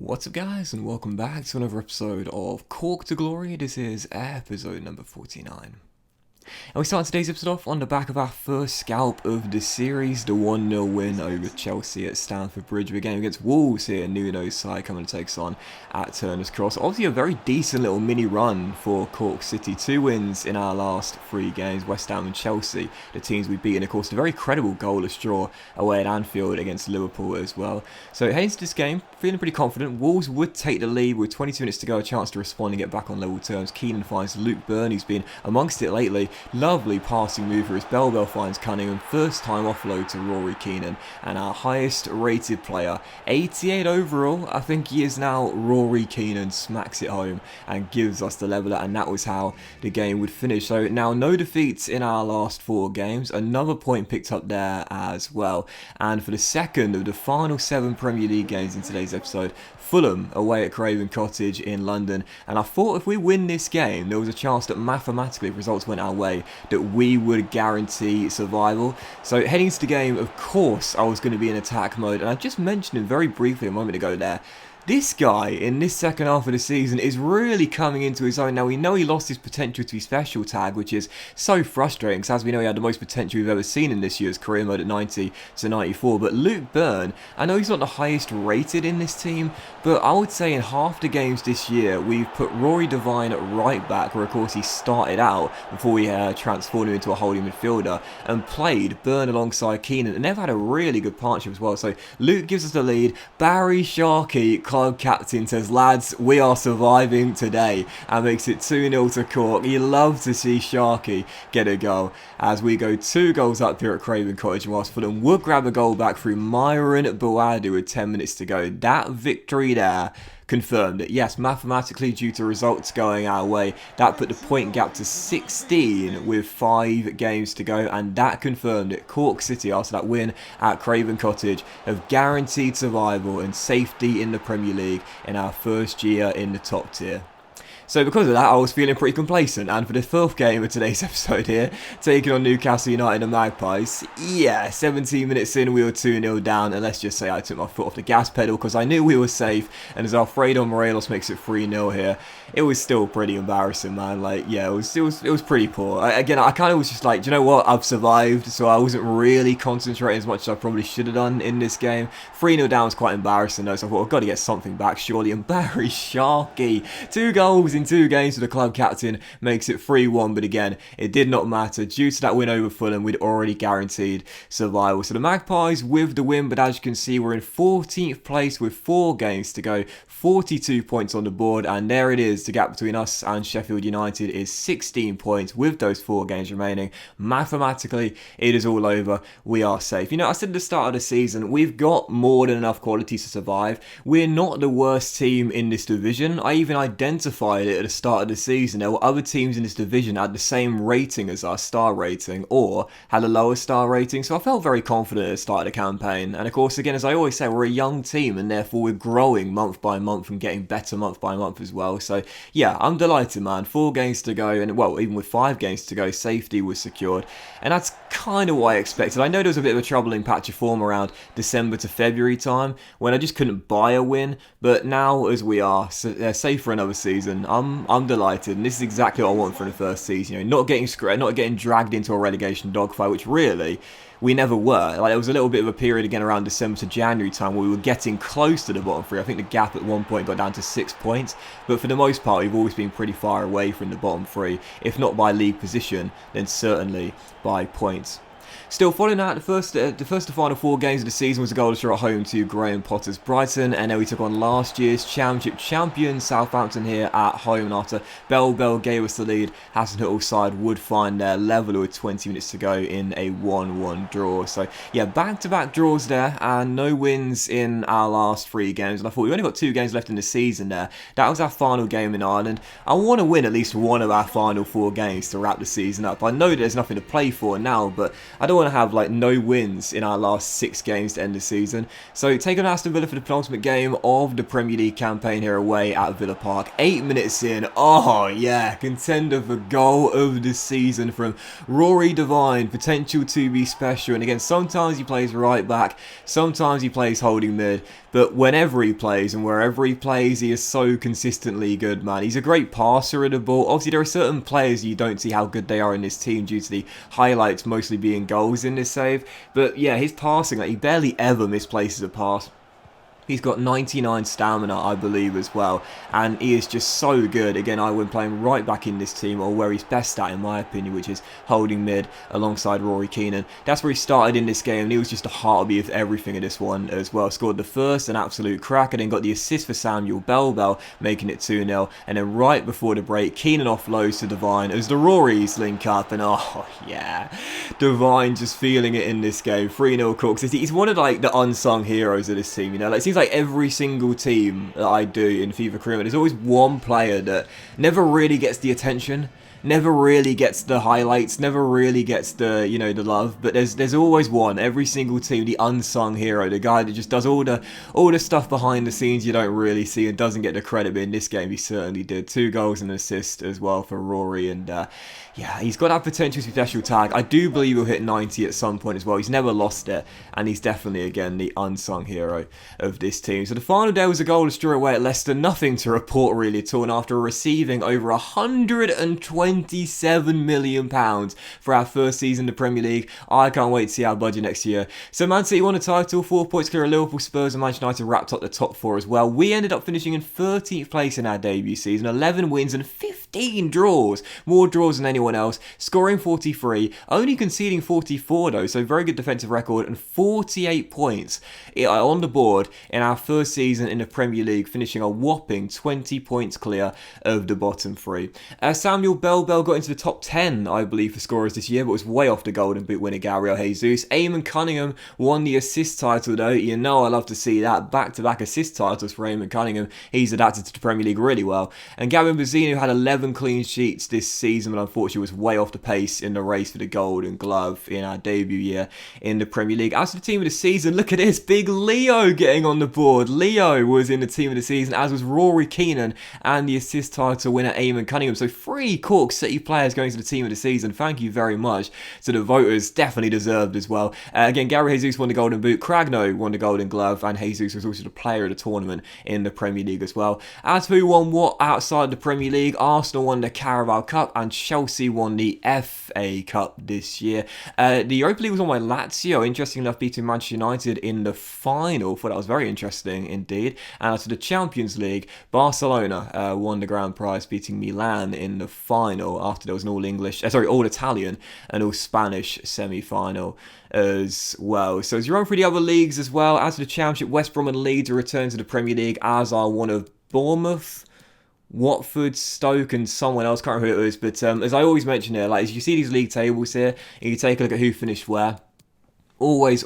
What's up guys, and welcome back to another episode of Cork to Glory. This is episode number 49. And we start today's episode off on the back of our first scalp of the series, the 1-0 win over Chelsea at Stamford Bridge. We're game against Wolves here, Nuno's side coming to take us on at Turner's Cross. Obviously a very decent little mini run for Cork City. 2 wins in our last 3 games, West Ham and Chelsea, the teams we've beaten. Of course, a very credible goalless draw away at Anfield against Liverpool as well. So heading to this game, feeling pretty confident. Wolves would take the lead with 22 minutes to go, a chance to respond and get back on level terms. Keenan finds Luke Byrne, who's been amongst it lately. Lovely passing move for his Bell finds Cunningham. First time offload to Rory Keenan. And our highest rated player, 88 overall, I think he is now, Rory Keenan, smacks it home and gives us the leveller. And that was how the game would finish. So now no defeats in our last 4 games. Another point picked up there as well. And for the second of the final 7 Premier League games in today's episode, Fulham away at Craven Cottage in London. And I thought if we win this game, there was a chance that mathematically, if results went our way, that we would guarantee survival. So heading into the game, of course, I was going to be in attack mode. And I just mentioned him very briefly a moment ago there. This guy, in this second half of the season, is really coming into his own. Now, we know he lost his potential to his special tag, which is so frustrating, because as we know, he had the most potential we've ever seen in this year's career mode at 90 to 94. But Luke Byrne, I know he's not the highest rated in this team, but I would say in half the games this year, we've put Rory Devine at right back, where of course he started out before we transformed him into a holding midfielder, and played Byrne alongside Keenan, and they've had a really good partnership as well. So Luke gives us the lead. Barry Sharkey, club captain, says, lads, we are surviving today, and makes it 2-0 to Cork. You love to see Sharkey get a goal as we go 2 goals up here at Craven Cottage, whilst Fulham would grab a goal back through Myron Boadu with 10 minutes to go. That victory there confirmed that, yes, mathematically, due to results going our way, that put the point gap to 16 with 5 games to go, and that confirmed that Cork City, after that win at Craven Cottage, have guaranteed survival and safety in the Premier League in our first year in the top tier. So because of that, I was feeling pretty complacent, and for the 4th game of today's episode here, taking on Newcastle United and Magpies, yeah, 17 minutes in, we were 2-0 down, and let's just say I took my foot off the gas pedal because I knew we were safe, and as Alfredo Morelos makes it 3-0 here, it was still pretty embarrassing, man. Like, yeah, it was pretty poor. Again, I kind of was just like, do you know what, I've survived, so I wasn't really concentrating as much as I probably should have done in this game. 3-0 down was quite embarrassing though, so I thought, I've got to get something back surely, and Barry Sharkey, 2 goals in 2 games for the club captain, makes it 3-1, but again, it did not matter. Due to that win over Fulham, we'd already guaranteed survival. So the Magpies with the win, but as you can see, we're in 14th place with 4 games to go, 42 points on the board, and there it is. The gap between us and Sheffield United is 16 points with those 4 games remaining. Mathematically, it is all over. We are safe. You know, I said at the start of the season, we've got more than enough quality to survive. We're not the worst team in this division. I even identified it at the start of the season. There were other teams in this division had the same rating as our star rating, or had a lower star rating, so I felt very confident at the start of the campaign. And of course, again, as I always say, we're a young team, and therefore we're growing month by month and getting better month by month as well. So yeah, I'm delighted, man. 4 games to go, and well, even with 5 games to go, safety was secured, and that's kind of what I expected. I know there was a bit of a troubling patch of form around December to February time when I just couldn't buy a win, but now as we are safe for another season, I'm delighted, and this is exactly what I want for the first season. You know, not getting dragged into a relegation dogfight, which really we never were. Like, there was a little bit of a period again around December to January time where we were getting close to the bottom 3. I think the gap at one point got down to 6 points, but for the most part, we've always been pretty far away from the bottom 3, if not by league position, then certainly by points. Still, following that, the first and final 4 games of the season was a goalless draw at home to Graham Potter's Brighton, and then we took on last year's championship champion Southampton here at home, and after Bell gave us the lead, Hasenhüttl's side would find their leveller with 20 minutes to go in a 1-1 draw. So yeah, back-to-back draws there, and no wins in our last 3 games, and I thought we only got 2 games left in the season there. That was our final game in Ireland. I want to win at least one of our final 4 games to wrap the season up. I know there's nothing to play for now, but I don't want to have like no wins in our last 6 games to end the season. So take on Aston Villa for the penultimate game of the Premier League campaign here away at Villa Park. 8 minutes in, oh yeah, contender for goal of the season from Rory Devine, potential to be special. And again, sometimes he plays right back, sometimes he plays holding mid, but whenever he plays and wherever he plays, he is so consistently good, man. He's a great passer of the ball. Obviously, there are certain players you don't see how good they are in this team due to the highlights mostly being goals in this save, but yeah, his passing, like, he barely ever misplaces a pass. He's got 99 stamina, I believe, as well, and he is just so good. Again, I would play him right back in this team, or where he's best at, in my opinion, which is holding mid alongside Rory Keane. That's where he started in this game, and he was just a heartbeat of everything in this one as well. Scored the first, an absolute crack, and then got the assist for Samuel Bell, making it 2-0. And then right before the break, Keenan offloads to Devine as the Rorys link up, and oh yeah, Devine just feeling it in this game. 3-0 Cork City. He's one of like the unsung heroes of this team, you know, like, it seems like every single team that I do in FIFA career, there's always one player that never really gets the attention, never really gets the highlights, never really gets the, you know, the love, but there's always one, every single team, the unsung hero, the guy that just does all the stuff behind the scenes you don't really see and doesn't get the credit. But in this game, he certainly did. 2 goals and an assist as well for Rory, and yeah, he's got that potential special tag. I do believe he'll hit 90 at some point as well. He's never lost it, and he's definitely, again, the unsung hero of this team. So the final day was a goalless draw away at Leicester. Nothing to report really at all, and after receiving over £127 million for our first season in the Premier League, I can't wait to see our budget next year. So Man City won a title, 4 points clear of Liverpool, Spurs and Manchester United wrapped up the top 4 as well. We ended up finishing in 13th place in our debut season, 11 wins and 15 draws. More draws than anyone else, scoring 43, only conceding 44 though, so very good defensive record, and 48 points on the board in our first season in the Premier League, finishing a whopping 20 points clear of the bottom 3. Samuel Bell got into the top 10, I believe, for scorers this year, but was way off the Golden Boot winner Gabriel Jesus. Eamon Cunningham won the assist title though. You know I love to see that, back-to-back assist titles for Eamon Cunningham. He's adapted to the Premier League really well. And Gavin Bazzino had 11 clean sheets this season, but unfortunately was way off the pace in the race for the Golden Glove in our debut year in the Premier League. As for the team of the season, look at this, big Leo getting on the board. Leo was in the team of the season, as was Rory Keane and the assist title winner Eamon Cunningham. So 3 Cork City players going to the team of the season. Thank you very much to the voters, definitely deserved as well. Again, Gary Jesus won the Golden Boot, Cragno won the Golden Glove, and Jesus was also the player of the tournament in the Premier League as well. As for who won what outside the Premier League, Arsenal won the Carabao Cup and Chelsea won the FA Cup this year. The Europa League was won by Lazio, interesting enough, beating Manchester United in the final. Thought that was very interesting indeed. And as for the Champions League, Barcelona won the grand prize, beating Milan in the final after there was an all Italian and all Spanish semi-final as well. So as you run through the other leagues as well, as for the Championship, West Brom and Leeds are returned to the Premier League, as are one of Bournemouth, Watford, Stoke and someone else, can't remember who it was, but as I always mention here, like, as you see these league tables here, and you take a look at who finished where, always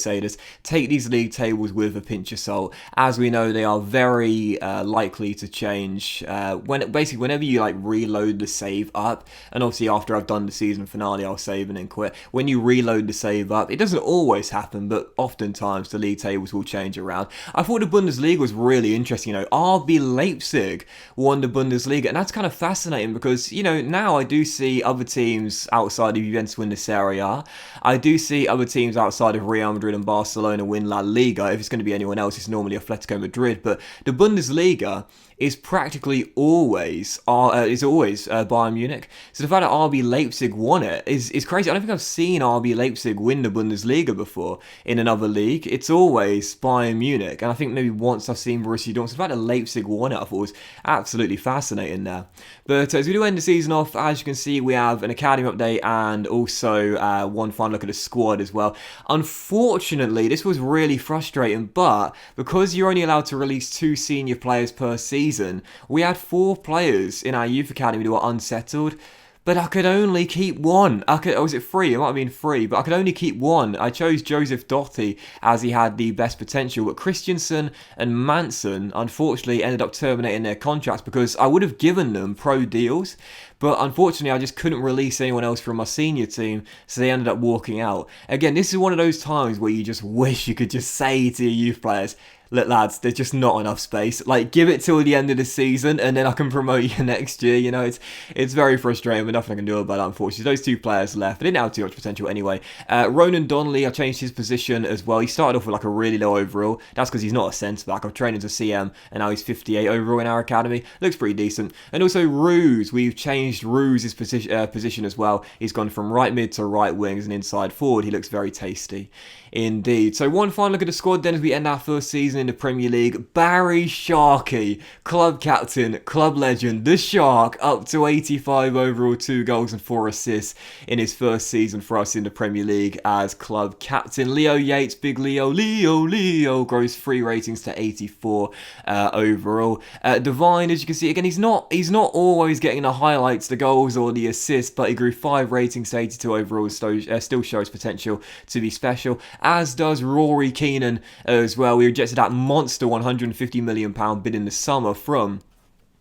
say this, take these league tables with a pinch of salt, as we know they are very likely to change whenever you like reload the save up. And obviously after I've done the season finale, I'll save and then quit. When you reload the save up, it doesn't always happen, but oftentimes the league tables will change around. I thought the Bundesliga was really interesting. You know, RB Leipzig won the Bundesliga, and that's kind of fascinating because, you know, now I do see other teams outside of Juventus win the Serie A. I do see other teams outside of Real Madrid and Barcelona win La Liga. If it's going to be anyone else, it's normally Atletico Madrid. But the Bundesliga is practically always Bayern Munich. So the fact that RB Leipzig won it is crazy. I don't think I've seen RB Leipzig win the Bundesliga before in another league. It's always Bayern Munich. And I think maybe once I've seen Borussia Dortmund. So the fact that Leipzig won it, I thought was absolutely fascinating there. But as we do end the season off, as you can see, we have an academy update and also one final look at the squad as well. Unfortunately, this was really frustrating, but because you're only allowed to release 2 senior players per season, we had 4 players in our youth academy who were unsettled, but I could only keep 1. Was it 3? It might have been 3, but I could only keep 1. I chose Joseph Dotti as he had the best potential, but Christensen and Manson unfortunately ended up terminating their contracts because I would have given them pro deals, but unfortunately I just couldn't release anyone else from my senior team, so they ended up walking out. Again, this is one of those times where you just wish you could just say to your youth players, look, lads, there's just not enough space. Like, give it till the end of the season, and then I can promote you next year. You know, it's very frustrating, but nothing I can do about it, unfortunately. Those two players left. They didn't have too much potential anyway. Ronan Donnelly, I changed his position as well. He started off with like a really low overall. That's because he's not a centre-back. I've trained him to CM, and now he's 58 overall in our academy. Looks pretty decent. And also Ruse, we've changed Ruse's position as well. He's gone from right mid to right wing as an inside forward. He looks very tasty indeed. So one final look at the squad then as we end our first season in the Premier League. Barry Sharkey, club captain, club legend, the Shark, up to 85 overall, 2 goals and 4 assists in his first season for us in the Premier League as club captain. Leo Yates, big Leo grows 3 ratings to 84 overall. Divine, as you can see, again, he's not always getting the highlights, the goals or the assists, but he grew 5 ratings to 82 overall, still shows potential to be special, as does Rory Keane as well. We rejected that monster £150 million bid in the summer from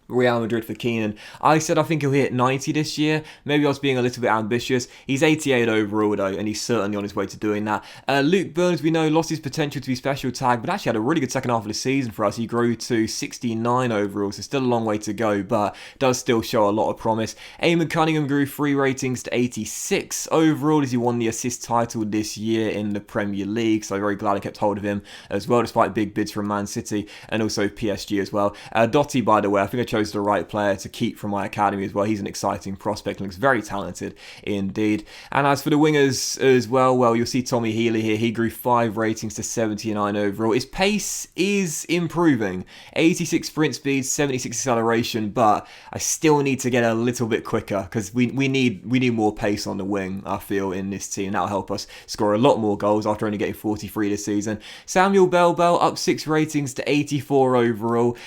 Real Madrid for Keenan. I said I think he'll hit 90 this year. Maybe I was being a little bit ambitious. He's 88 overall though, and he's certainly on his way to doing that. Luke Burns, we know, lost his potential to be special tag, but actually had a really good second half of the season for us. He grew to 69 overall, so still a long way to go, but does still show a lot of promise. Eamon Cunningham grew 3 ratings to 86 overall as he won the assist title this year in the Premier League, so very glad I kept hold of him as well, despite big bids from Man City and also PSG as well. Dotty, by the way, I think I chose the right player to keep from my academy as well. He's an exciting prospect and looks very talented indeed. And as for the wingers as well, you'll see Tommy Healy here. He grew 5 ratings to 79 overall. His pace is improving. 86 sprint speed, 76 acceleration, but I still need to get a little bit quicker because we need more pace on the wing, I feel, in this team. That'll help us score a lot more goals after only getting 43 this season. Samuel Bell up 6 ratings to 84 overall.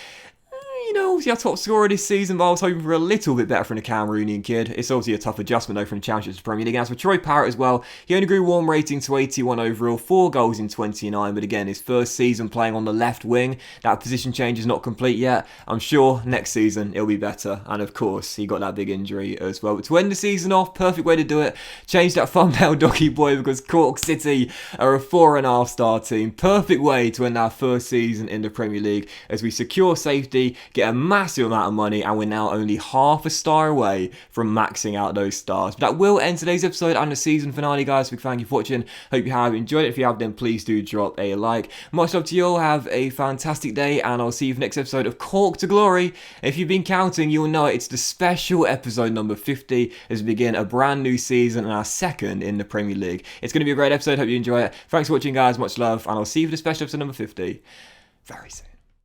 You know, obviously our top scorer this season, but I was hoping for a little bit better from the Cameroonian kid. It's obviously a tough adjustment though from the Championship to Premier League. And as for Troy Parrott as well, he only grew 1 rating to 81 overall, 4 goals in 29, but again, his first season playing on the left wing, that position change is not complete yet. I'm sure next season it'll be better, and of course, he got that big injury as well. But to end the season off, perfect way to do it, change that thumbnail doggy boy because Cork City are a 4.5-star team. Perfect way to end our first season in the Premier League as we secure safety, get a massive amount of money, and we're now only half a star away from maxing out those stars. But that will end today's episode and the season finale, guys. Big thank you for watching. Hope you have enjoyed it. If you have, then please do drop a like. Much love to you all. Have a fantastic day, and I'll see you for the next episode of Cork to Glory. If you've been counting, you'll know it's the special episode number 50 as we begin a brand new season and our second in the Premier League. It's going to be a great episode. Hope you enjoy it. Thanks for watching, guys. Much love, and I'll see you for the special episode number 50 very soon.